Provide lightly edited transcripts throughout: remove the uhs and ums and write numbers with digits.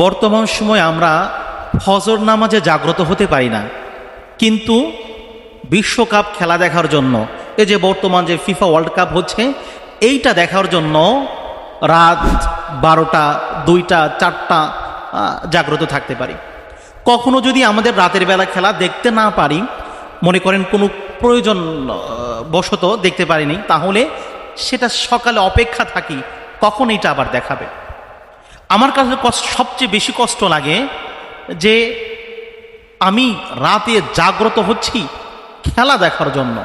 বর্তমান সময়ে আমরা ফজর নামাজে জাগ্রত হতে পারি না, কিন্তু বিশ্বকাপ খেলা দেখার জন্য, এই যে বর্তমান যে ফিফা ওয়ার্ল্ড কাপ হচ্ছে, এইটা দেখার জন্য রাত 12টা 2টা 4টা জাগ্রত থাকতে পারি। কখনো যদি আমাদের রাতের বেলা খেলা দেখতে না পারি, মনে করেন কোনো প্রয়োজন বশত দেখতে পারিনি, তাহলে সেটা সকালে অপেক্ষা থাকি কখন এটা আবার দেখাবে। আমার কাছে সবচেয়ে বেশি কষ্ট লাগে যে আমি রাতে জাগ্রত হচ্ছি খেলা দেখার জন্য,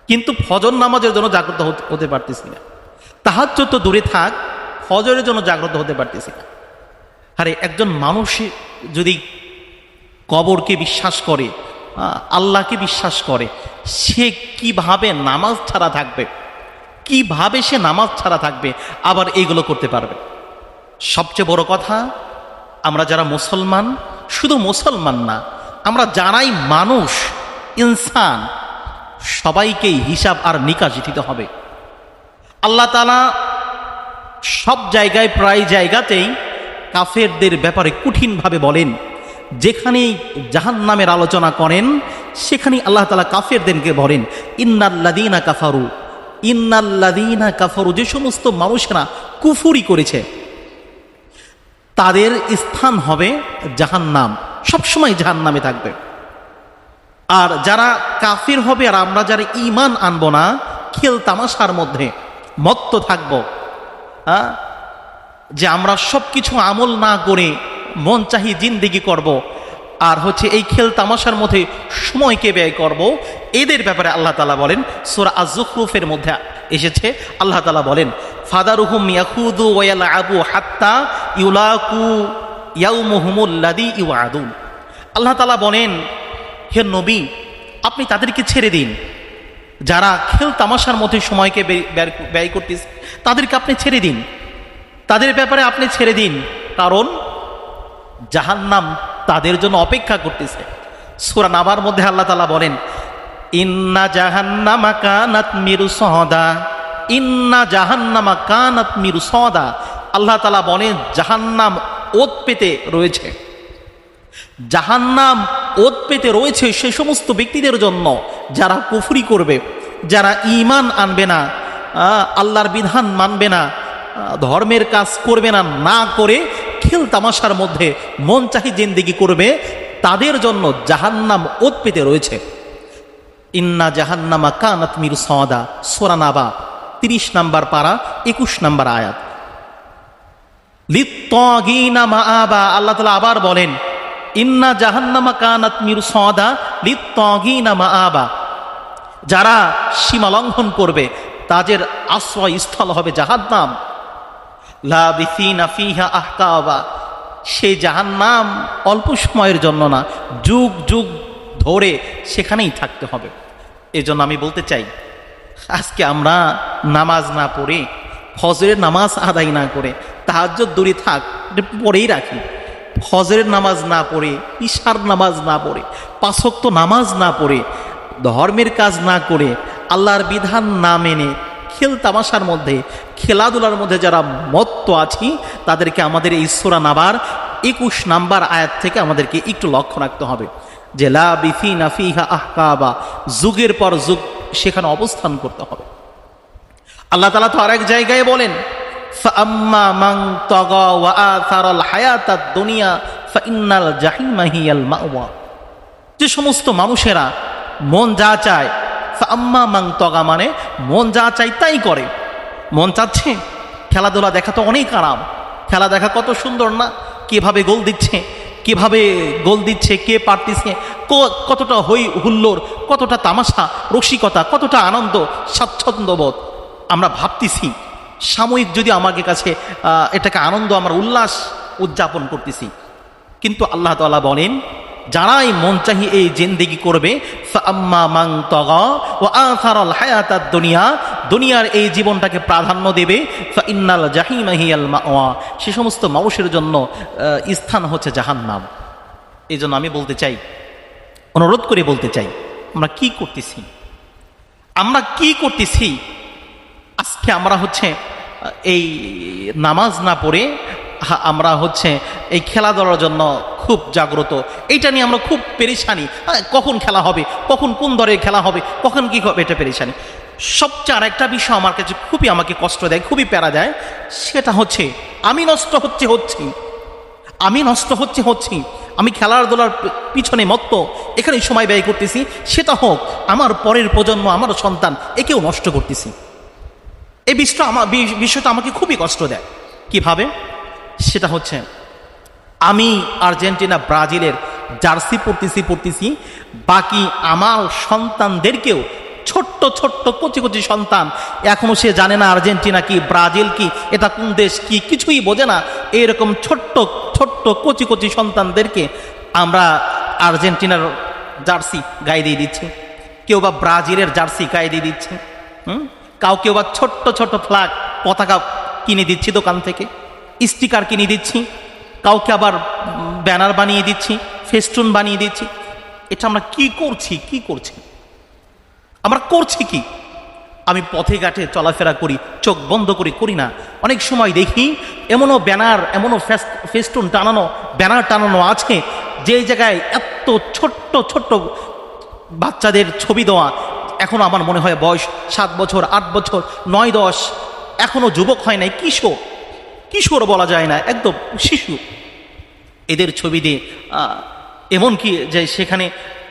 কিন্তু ফজর নামাজের জন্য জাগ্রত হতে পারতেছি না। তাহাজ্জুদ তো দূরে থাক, ফজরের জন্য জাগ্রত হতে পারতেছি না। আরে একজন মানুষ যদি কবরকে বিশ্বাস করে, আল্লাহকে বিশ্বাস করে, সে কিভাবে নামাজ ছাড়া থাকবে? কিভাবে সে নামাজ ছাড়া থাকবে আবার এইগুলো করতে পারবে? সবচেয়ে বড় কথা, আমরা যারা মুসলমান, শুধু মুসলমান না, আমরা যারাই মানুষ, ইনসান, সবাইকেই হিসাব আর নিকাশ দিতে হবে। আল্লাহ তাআলা সব জায়গায়, প্রায় জায়গাতেই কাফেরদের ব্যাপারে কঠিনভাবে বলেন। যেখানেই জাহান্নামের আলোচনা করেন, সেখানেই আল্লাহ তাআলা কাফেরদেরকে বলেন ইন্নাল্লাযীনা কাফারু, ইন্নাল্লাযীনা কাফারু। যে সমস্ত মানুষেরা কুফরি করেছে তাদের স্থান হবে জাহান্নাম, সবসময় জাহান্নামে থাকবে। আর যারা কাফির হবে আর আমরা যারা ঈমান আনবো না, খেল তামাশার মধ্যে মত্ত থাকব, যে আমরা সব কিছু আমল না করে মন চাহি জিন্দেগি করব, আর এই খেল তামাশার মধ্যে সময়কে ব্যয় করব, এদের ব্যাপারে আল্লাহ তাআলা বলেন, সূরা আয-যুখরুফের মধ্যে এসেছে, আল্লাহ তাআলা বলেন ফাদারুহুম ইয়াখুদু ওয়া ইয়ালআবু হাত্তা ইউলাকু ইয়াউমুহুমুল্লাযী ইউআদুন। আল্লাহ তাআলা বলেন, হে নবী, আপনি তাদেরকে ছেড়ে দিন, যারা খেল তামাশার মধ্যে সময়কে ব্যয় করতেছে তাদেরকে আপনি ছেড়ে দিন, তাদের ব্যাপারে আপনি ছেড়ে দিন, কারণ জাহান্নাম তাদের জন্য অপেক্ষা করতেছে। সূরা নাবার মধ্যে আল্লাহ তাআলা বলেন ইন্না জাহান্নামা কানাত মিরসাদা, ইন্না জাহান্নামা কানাত মিরসাদা। আল্লাহ তাআলা বলেন জাহান্নাম ওত পেতে রয়েছে, জাহান্নাম ওত পেতে রয়েছে সে সমস্ত ব্যক্তিদের জন্য যারা কুফরি করবে, যারা ঈমান আনবে না, আল্লাহর বিধান মানবে না, ধর্মের কাজ করবে না, না করে খেল তামাশার মধ্যে মন চাহি জিন্দেগি করবে, তাদের জন্য জাহান্নাম ওত পেতে রয়েছে। ইন্না জাহান্নামা কানাত মিরসাদা, সূরা নাবা 30 নম্বর পারা 21 নম্বর আয়াত। লিত্তাগিনা মাআবা, আল্লাহ তাআলা আবার বলেন ইন্না জাহান্নামা কানাত মিরসাদা লিত্তাগিনা মাআবা। যারা সীমা লঙ্ঘন করবে তাদের আশ্রয়স্থল হবে জাহান্নাম। লাবিসিনা ফিহা আহকাবা, সেই জাহান্নাম অল্প সময়ের জন্য না, যুগ যুগ ধরে সেখানেই থাকতে হবে। এজন্য আমি বলতে চাই, আজকে আমরা নামাজ না পড়ে, ফজরের নামাজ আদায় না করে, তাহাজ্জুদ দূরে থাক, পড়েই রাখি, ফজরের নামাজ না পড়ে, ইশার নামাজ না পড়ে, 5 ওয়াক্ত নামাজ না পড়ে, ধর্মের কাজ না করে, আল্লাহর বিধান না মেনে খেল তামাশার মধ্যে, খেলাধুলার মধ্যে যারা মত্ত আছি, তাদেরকে আমাদের এই সূরা নাবার 21 নম্বর আয়াত থেকে আমাদেরকে একটু লক্ষ্য রাখতে হবে যে লাবিসিনা ফিহা আহকাবা, যুগের পর যুগ সেখানে অবস্থান করতে হবে। আল্লাহ তাআলা তো আরেক জায়গায় বলেন ফাআম্মা মান তাগা ওয়া আথারাল হায়াতাদ দুনিয়া ফাইন্নাল জাহিমা হিয়াল মাওয়া। যে সমস্ত মানুষেরা মন যা চায়, ফাআম্মা মান তাগা মানে মন যা চায় তাই করে। মন চাচ্ছে খেলাধুলা দেখা, তো অনেক আরাম, খেলা দেখা কত সুন্দর না, কিভাবে গোল দিচ্ছে, কিভাবে গোল দিচ্ছে, কে পারতেছে, কতটা হই হুল্লোড়, কতটা তামাশা, রসিকতা, কতটা আনন্দ, স্বাচ্ছন্দ্যবোধ আমরা ভাবতেছি। সাময়িক যদি আমাদের কাছে এটাকে আনন্দ, আমরা উল্লাস উদযাপন করতেছি, কিন্তু আল্লাহ তাআলা বলেন যারাই মন চাহি এই জিন্দেগি করবে, ফাআম্মা মান তাগা ওয়া আথারাল হায়াতাদ দুনিয়া, দুনিয়ার এই জীবনটাকে প্রাধান্য দেবে, ফাইন্নাল জাহিমা হিয়াল মাওয়া, সে সমস্ত মানুষের জন্য স্থান হচ্ছে জাহান্নাম। এই জন্য আমি বলতে চাই, অনুরোধ করে বলতে চাই, আমরা কি করতেছি, আমরা কি করতেছি? আজকে আমরা এই নামাজ না পড়ে আমরা হচ্ছে এই খেলাধুলার জন্য খুব জাগ্রত, এইটা নিয়ে আমরা খুব পেরেশানি। কখন খেলা হবে, কখন কোন দরে খেলা হবে, কখন কী হবে, এটা পেরেশানি। সবচেয়ে আর একটা বিষয় আমার কাছে খুবই আমাকে কষ্ট দেয়, খুবই প্যারা দেয়, সেটা হচ্ছে আমি নষ্ট হচ্ছি, আমি খেলাধুলার পিছনে মত্ত এখানে সময় ব্যয় করতেছি, সেটা হোক আমার পরের প্রজন্ম, আমার সন্তান, একেও নষ্ট করতেছি। এই বিষয়টা আমাকে খুবই কষ্ট দেয়। কিভাবে? সেটা হচ্ছে আমি আর্জেন্টিনা ব্রাজিলের জার্সি পরতেছি, বাকি আমার সন্তানদেরকেও, ছোট্ট ছোট্ট কচি কচি সন্তান, এখনো সে জানে না আর্জেন্টিনা কি, ব্রাজিল কি, এটা কোন দেশ কি, কিছুই বোঝে না, এরকম ছোট্ট ছোট্ট কচি কচি সন্তানদেরকে আমরা আর্জেন্টিনার জার্সি গায়ে দিয়ে দিচ্ছি, কেউ বা ব্রাজিলের জার্সি গায়ে দিয়ে দিচ্ছে, কেউ বা ছোট্ট ছোট্ট ফ্ল্যাগ পতাকা কিনে দিচ্ছি দোকান থেকে, স্টিকার কিনে দিচ্ছি, কাউকে আবার ব্যানার বানিয়ে দিচ্ছি, ফেস্টুন বানিয়ে দিচ্ছি। এটা আমরা কি করছি আমরা করছি কি? আমি পথে ঘাটে চলাফেরা করি, চোখ বন্ধ করি না, অনেক সময় দেখি এমনও ব্যানার, এমনও ফেস্টুন টানানো, ব্যানার টানানো আছে যে জায়গায় এত ছোট্ট ছোট্ট বাচ্চাদের ছবি দেওয়া, এখনো আমার মনে হয় বয়স 7 বছর, 8 বছর, 9-10, এখনো যুবক হয় নাই, কিশোর বলা যায় না, একদম শিশু, এদের ছবি দিয়ে এমনকি যে সেখানে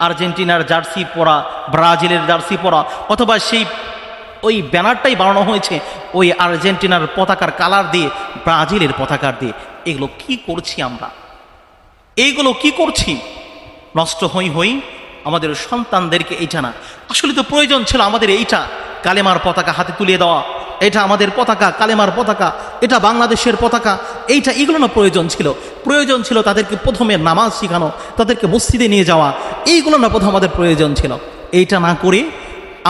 আর্জেন্টিনার জার্সি পরা, ব্রাজিলের জার্সি পরা, অথবা ওই ব্যানারটাই বানানো হয়েছে ওই আর্জেন্টিনার পতাকার কালার দিয়ে, ব্রাজিলের পতাকার দিয়ে। এগুলো কি করছি আমরা? এইগুলো কি করছি? নষ্ট হই আমাদের সন্তানদেরকে এইটা না, আসলে তো প্রয়োজন ছিল আমাদের এইটা, কালেমার পতাকা হাতে তুলে দেওয়া, এটা আমাদের পতাকা, কালেমার পতাকা, এটা বাংলাদেশের পতাকা, এগুলো না প্রয়োজন ছিল তাদেরকে প্রথমে নামাজ শেখানো, তাদেরকে মসজিদে নিয়ে যাওয়া, এইগুলো না প্রথম আমাদের প্রয়োজন ছিল। এইটা না করে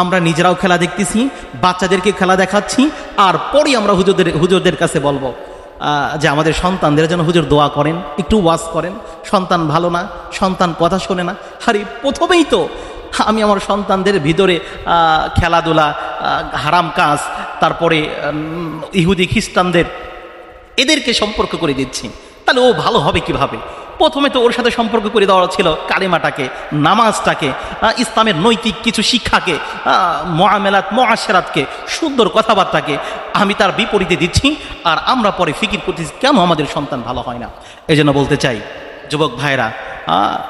আমরা নিজেরাও খেলা দেখতেছি, বাচ্চাদেরকে খেলা দেখাচ্ছি, আর পরে আমরা হুজুরদের কাছে বলবো যে আমাদের সন্তানদের জন্য হুজুর দোয়া করেন, একটু ওয়াজ করেন, সন্তান ভালো না, সন্তান কথা শোনে না। আরে প্রথমেই তো আমি আমার সন্তানদের ভিতরে খেলাধুলা, হারাম কাজ, তারপরে ইহুদি খ্রিস্টানদের এদেরকে সম্পর্ক করে দিচ্ছি, তাহলে ও ভালো হবে কিভাবে? প্রথমে তো ওর সাথে সম্পর্ক করে দেওয়া ছিল কালেমাটাকে, নামাজটাকে, ইসলামের নৈতিক কিছু শিক্ষাকে, মুআমালাত মুআশারাতকে, সুন্দর কথাবার্তাকে আমি তার বিপরীতে দিচ্ছি, আর আমরা পরে ফিকির করতেছি কেন আমাদের সন্তান ভালো হয় না। এই জন্য বলতে চাই যুবক ভাইরা,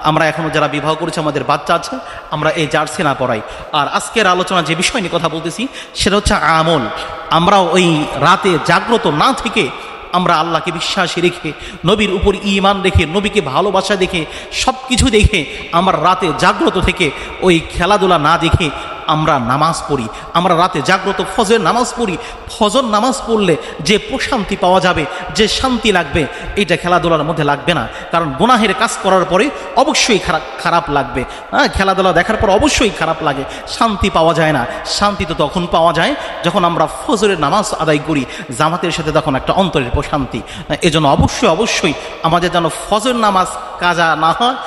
আমরা এখনও যারা বিবাহ করেছে, আমাদের বাচ্চা আছে, আমরা এই জার্সি না পড়াই। আর আজকের আলোচনা যে বিষয় নিয়ে কথা বলতেছি সেটা হচ্ছে আমল। আমরা ওই রাতে জাগ্রত না থেকে আমরা আল্লাহকে বিশ্বাসী রেখে, নবীর উপর ঈমান রেখে, নবীকে ভালোবাসা দেখে, সব কিছু দেখে আমরা রাতে জাগ্রত থেকে ওই খেলাধুলা না দেখে আমরা নামাজ পড়ি, আমরা রাতে জাগ্রত ফজর নামাজ পড়ি। ফজর নামাজ পড়লে যে প্রশান্তি পাওয়া যাবে, যে শান্তি লাগবে, এটা খেলাধুলার মধ্যে লাগবে না। কারণ গুনাহের কাজ করার পরে অবশ্যই খারাপ লাগবে, খেলাধুলা দেখার পর অবশ্যই খারাপ লাগে, শান্তি পাওয়া যায় না। শান্তি তো তখন পাওয়া যায় যখন আমরা ফজরের নামাজ আদায় করি জামাতের সাথে, তখন একটা অন্তরের প্রশান্তি। এজন্য অবশ্যই আমাদের যেন ফজর নামাজ কাজা না হয়।